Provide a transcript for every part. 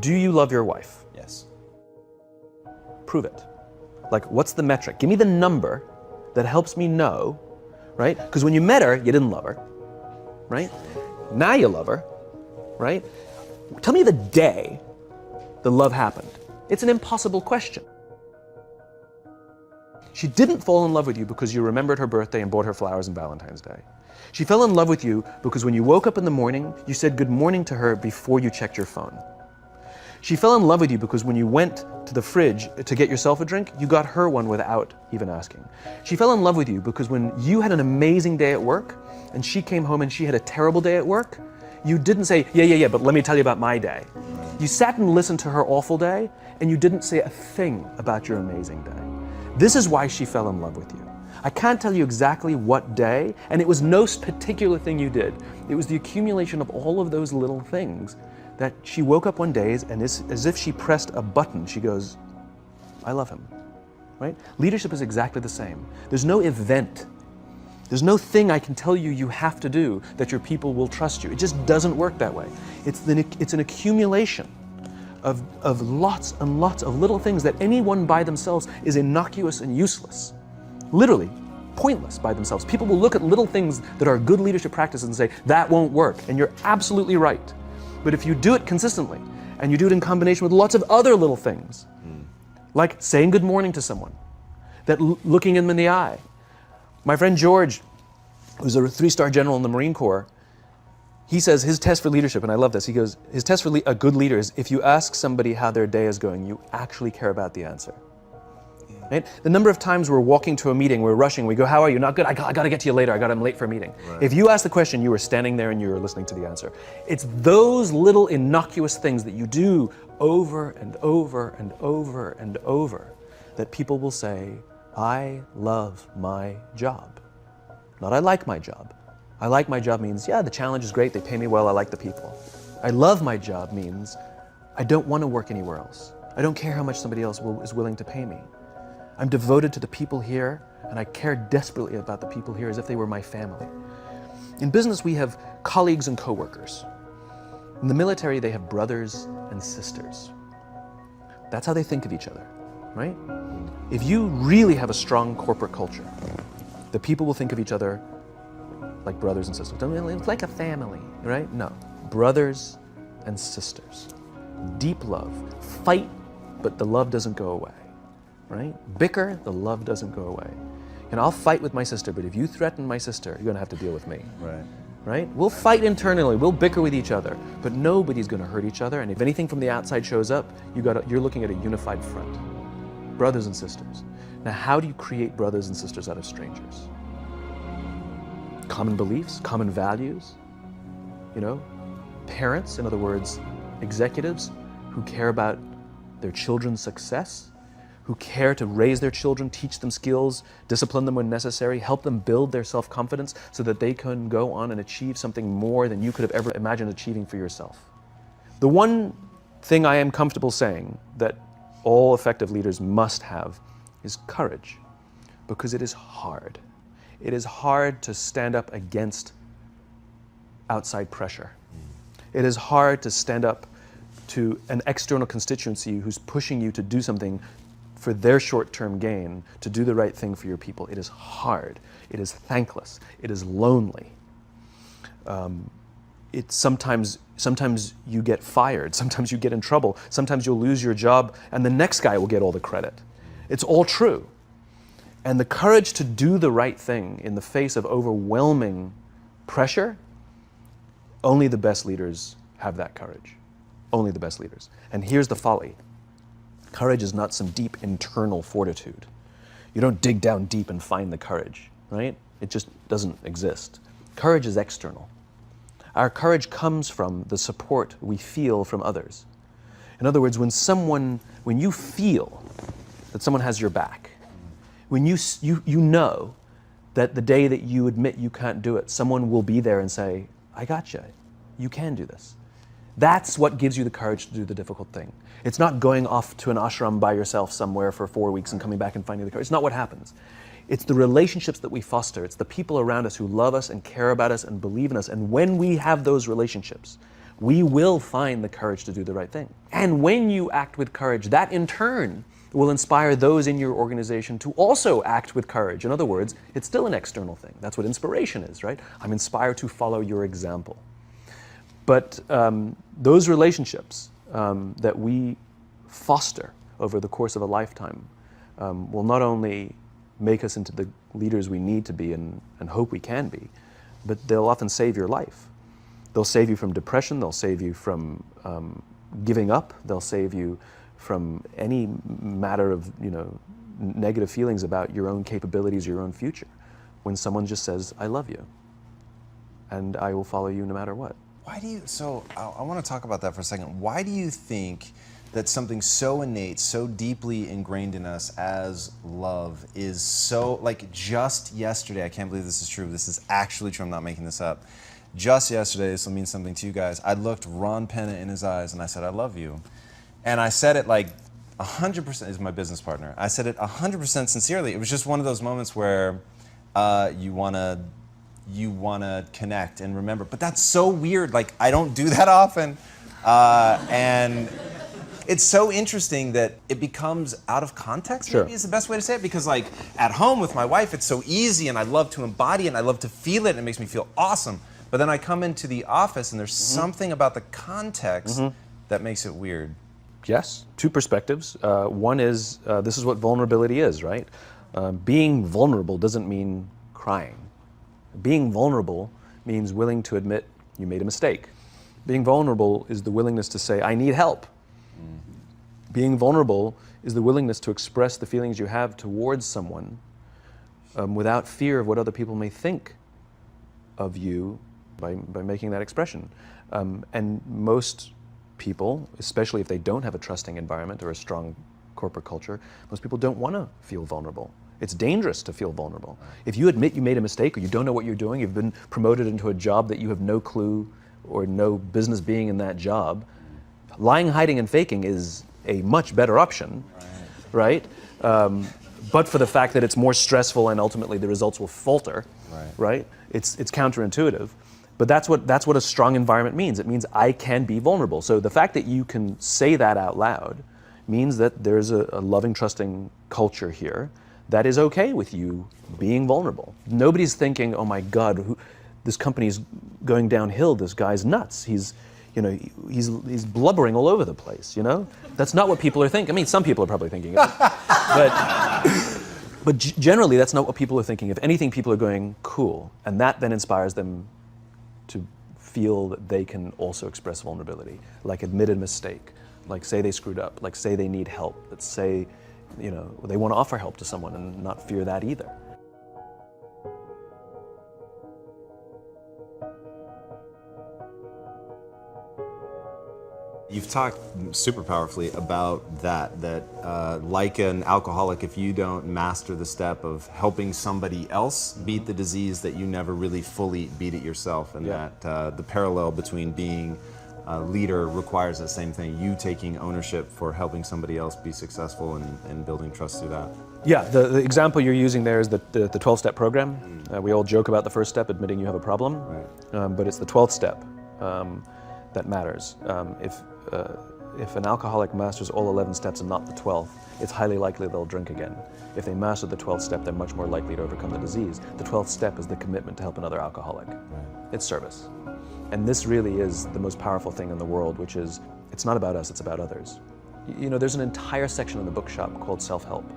Do you love your wife? Yes. Prove it. Like, what's the metric? Give me the number that helps me know, right? Because when you met her, you didn't love her, right? Now you love her, right? Tell me the day the love happened. It's an impossible question. She didn't fall in love with you because you remembered her birthday and bought her flowers on Valentine's Day. She fell in love with you because when you woke up in the morning, you said good morning to her before you checked your phone. She fell in love with you because when you went to the fridge to get yourself a drink, you got her one without even asking. She fell in love with you because when you had an amazing day at work and she came home and she had a terrible day at work, you didn't say, yeah, but let me tell you about my day. You sat and listened to her awful day and you didn't say a thing about your amazing day. This is why she fell in love with you. I can't tell you exactly what day, and it was no particular thing you did. It was the accumulation of all of those little things that she woke up one day and as if she pressed a button, she goes, I love him, right? Leadership is exactly the same. There's no event. There's no thing I can tell you you have to do that your people will trust you. It just doesn't work that way. It's an accumulation of lots and lots of little things that anyone by themselves is innocuous and useless. Literally, pointless by themselves. People will look at little things that are good leadership practices and say, that won't work. And you're absolutely right. But if you do it consistently, and you do it in combination with lots of other little things, like saying good morning to someone, that looking them in the eye. My friend George, who's a 3-star general in the Marine Corps, he says his test for leadership, and I love this, he goes, his test for a good leader is if you ask somebody how their day is going, you actually care about the answer. Right? The number of times we're walking to a meeting, we're rushing, we go, how are you? Not good, I got to get to you later, I'm late for a meeting. Right. If you ask the question, you were standing there and you were listening to the answer. It's those little innocuous things that you do over and over and over and over that people will say, I love my job. Not I like my job. I like my job means, yeah, the challenge is great, they pay me well, I like the people. I love my job means, I don't want to work anywhere else. I don't care how much somebody else is willing to pay me. I'm devoted to the people here, and I care desperately about the people here as if they were my family. In business, we have colleagues and coworkers. In the military, they have brothers and sisters. That's how they think of each other, right? If you really have a strong corporate culture, the people will think of each other like brothers and sisters. It's like a family, right? No, brothers and sisters. Deep love. Fight, but the love doesn't go away. Right? Bicker, the love doesn't go away. And I'll fight with my sister, but if you threaten my sister, you're going to have to deal with me. Right. Right? We'll fight internally, we'll bicker with each other, but nobody's going to hurt each other. And if anything from the outside shows up, you're looking at a unified front. Brothers and sisters. Now, how do you create brothers and sisters out of strangers? Common beliefs, common values. Parents, in other words, executives who care about their children's success, who care to raise their children, teach them skills, discipline them when necessary, help them build their self-confidence so that they can go on and achieve something more than you could have ever imagined achieving for yourself. The one thing I am comfortable saying that all effective leaders must have is courage, because it is hard. It is hard to stand up against outside pressure. It is hard to stand up to an external constituency who's pushing you to do something for their short-term gain, to do the right thing for your people. It is hard. It is thankless. It is lonely. Sometimes you get fired. Sometimes you get in trouble. Sometimes you'll lose your job and the next guy will get all the credit. It's all true. And the courage to do the right thing in the face of overwhelming pressure, only the best leaders have that courage. Only the best leaders. And here's the folly. Courage is not some deep internal fortitude. You don't dig down deep and find the courage, right? It just doesn't exist. Courage is external. Our courage comes from the support we feel from others. In other words, when you feel that someone has your back, when you know that the day that you admit you can't do it, someone will be there and say, I got you. You can do this. That's what gives you the courage to do the difficult thing. It's not going off to an ashram by yourself somewhere for 4 weeks and coming back and finding the courage. It's not what happens. It's the relationships that we foster. It's the people around us who love us and care about us and believe in us. And when we have those relationships, we will find the courage to do the right thing. And when you act with courage, that in turn will inspire those in your organization to also act with courage. In other words, it's still an external thing. That's what inspiration is, right? I'm inspired to follow your example. But those relationships that we foster over the course of a lifetime will not only make us into the leaders we need to be and hope we can be, but they'll often save your life. They'll save you from depression, they'll save you from giving up, they'll save you from any matter of negative feelings about your own capabilities, your own future. When someone just says, I love you, and I will follow you no matter what. Why do you, so I want to talk about that for a second. Why do you think that something so innate, so deeply ingrained in us as love is so, like just yesterday, I can't believe this is true, this is actually true, I'm not making this up. Just yesterday, this will mean something to you guys, I looked Ron Penna in his eyes and I said, I love you. And I said it like 100%, is my business partner, I said it 100% sincerely. It was just one of those moments where you wanna connect and remember, but that's so weird, like I don't do that often. And it's so interesting that it becomes out of context, maybe is the best way to say it, because like at home with my wife, it's so easy and I love to embody it and I love to feel it and it makes me feel awesome. But then I come into the office and there's something about the context that makes it weird. Yes, two perspectives. One is, this is what vulnerability is, right? Being vulnerable doesn't mean crying. Being vulnerable means willing to admit you made a mistake. Being vulnerable is the willingness to say, I need help. Being vulnerable is the willingness to express the feelings you have towards someone without fear of what other people may think of you by making that expression. And most people, especially if they don't have a trusting environment or a strong corporate culture, most people don't want to feel vulnerable. It's dangerous to feel vulnerable. If you admit you made a mistake or you don't know what you're doing, you've been promoted into a job that you have no clue or no business being in that job, lying, hiding, and faking is a much better option, right? But for the fact that it's more stressful and ultimately the results will falter, right? It's counterintuitive. But that's what a strong environment means. It means I can be vulnerable. So the fact that you can say that out loud means that there's a loving, trusting culture here that is okay with you being vulnerable. Nobody's thinking, oh my God, this company's going downhill, this guy's nuts. He's blubbering all over the place, That's not what people are thinking. I mean, some people are probably thinking it. But generally, that's not what people are thinking. If anything, people are going, cool. And that then inspires them to feel that they can also express vulnerability, like admit a mistake, like say they screwed up, like say they need help, let's say, they want to offer help to someone and not fear that either. You've talked super powerfully about that like an alcoholic, if you don't master the step of helping somebody else beat the disease, that you never really fully beat it yourself, and that the parallel between being a leader requires that same thing, you taking ownership for helping somebody else be successful and building trust through that. Yeah, the example you're using there is the 12-step program. We all joke about the first step, admitting you have a problem, but it's the 12th step that matters. If an alcoholic masters all 11 steps and not the 12th, it's highly likely they'll drink again. If they master the 12th step, they're much more likely to overcome the disease. The 12th step is the commitment to help another alcoholic. It's service. And this really is the most powerful thing in the world, which is, it's not about us, it's about others. There's an entire section in the bookshop called self-help.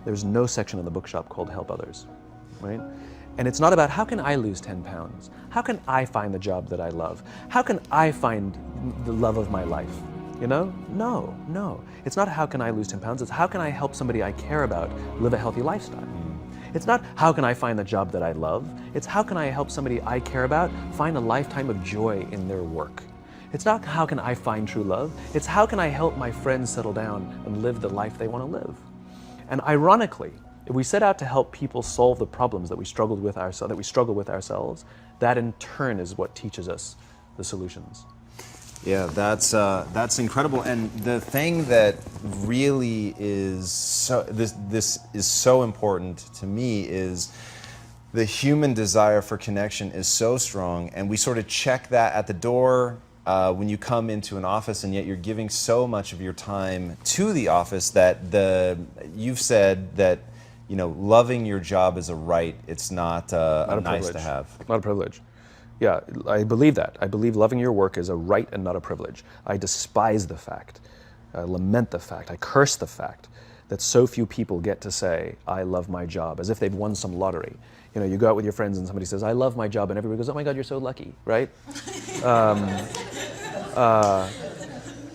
There's no section in the bookshop called help others, right? And it's not about how can I lose 10 pounds? How can I find the job that I love? How can I find the love of my life? No. It's not how can I lose 10 pounds, it's how can I help somebody I care about live a healthy lifestyle. It's not how can I find the job that I love, it's how can I help somebody I care about find a lifetime of joy in their work. It's not how can I find true love, it's how can I help my friends settle down and live the life they want to live. And ironically, if we set out to help people solve the problems that we struggle with ourselves, that in turn is what teaches us the solutions. Yeah, that's incredible. And the thing that really is this is so important to me is the human desire for connection is so strong, and we sort of check that at the door when you come into an office, and yet you're giving so much of your time to the office that you've said that, loving your job is a right. It's not a nice to have. Not a privilege. Yeah, I believe that. I believe loving your work is a right and not a privilege. I despise the fact, I lament the fact, I curse the fact that so few people get to say, I love my job, as if they've won some lottery. You go out with your friends and somebody says, I love my job, and everybody goes, oh my God, you're so lucky, right?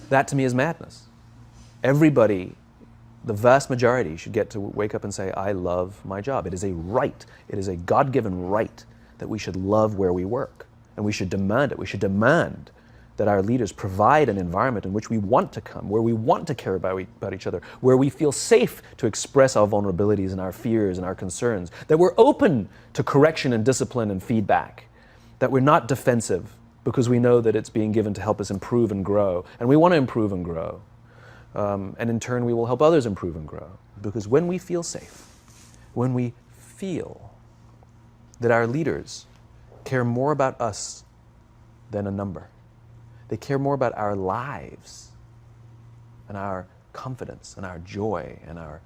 That to me is madness. Everybody, the vast majority, should get to wake up and say, I love my job. It is a right. It is a God-given right that we should love where we work, and we should demand it. We should demand that our leaders provide an environment in which we want to come, where we want to care about each other, where we feel safe to express our vulnerabilities and our fears and our concerns, that we're open to correction and discipline and feedback, that we're not defensive because we know that it's being given to help us improve and grow, and we want to improve and grow. And in turn, we will help others improve and grow. Because when we feel safe, when we feel that our leaders care more about us than a number, they care more about our lives and our confidence and our joy and our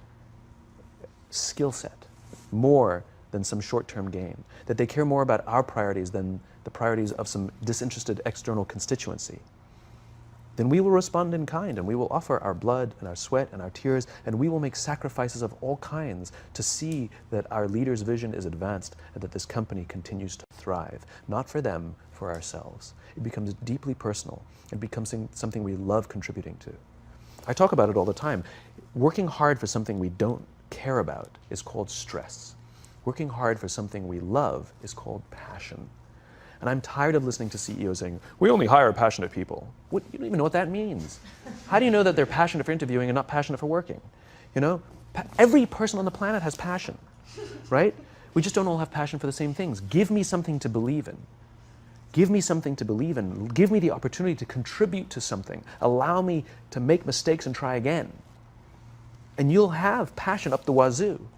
skill set more than some short-term gain, that they care more about our priorities than the priorities of some disinterested external constituency, then we will respond in kind, and we will offer our blood and our sweat and our tears, and we will make sacrifices of all kinds to see that our leader's vision is advanced and that this company continues to thrive, not for them, for ourselves. It becomes deeply personal. It becomes something we love contributing to. I talk about it all the time. Working hard for something we don't care about is called stress. Working hard for something we love is called passion. And I'm tired of listening to CEOs saying, we only hire passionate people. You don't even know what that means. How do you know that they're passionate for interviewing and not passionate for working? Every person on the planet has passion, right? We just don't all have passion for the same things. Give me something to believe in. Give me something to believe in. Give me the opportunity to contribute to something. Allow me to make mistakes and try again. And you'll have passion up the wazoo.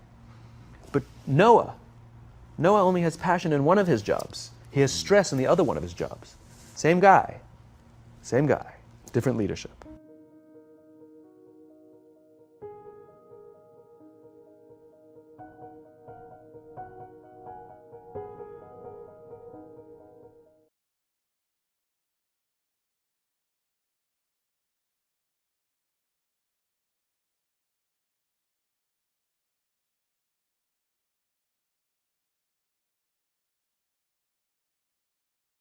But Noah only has passion in one of his jobs. He has stress in the other one of his jobs. Same guy, different leadership.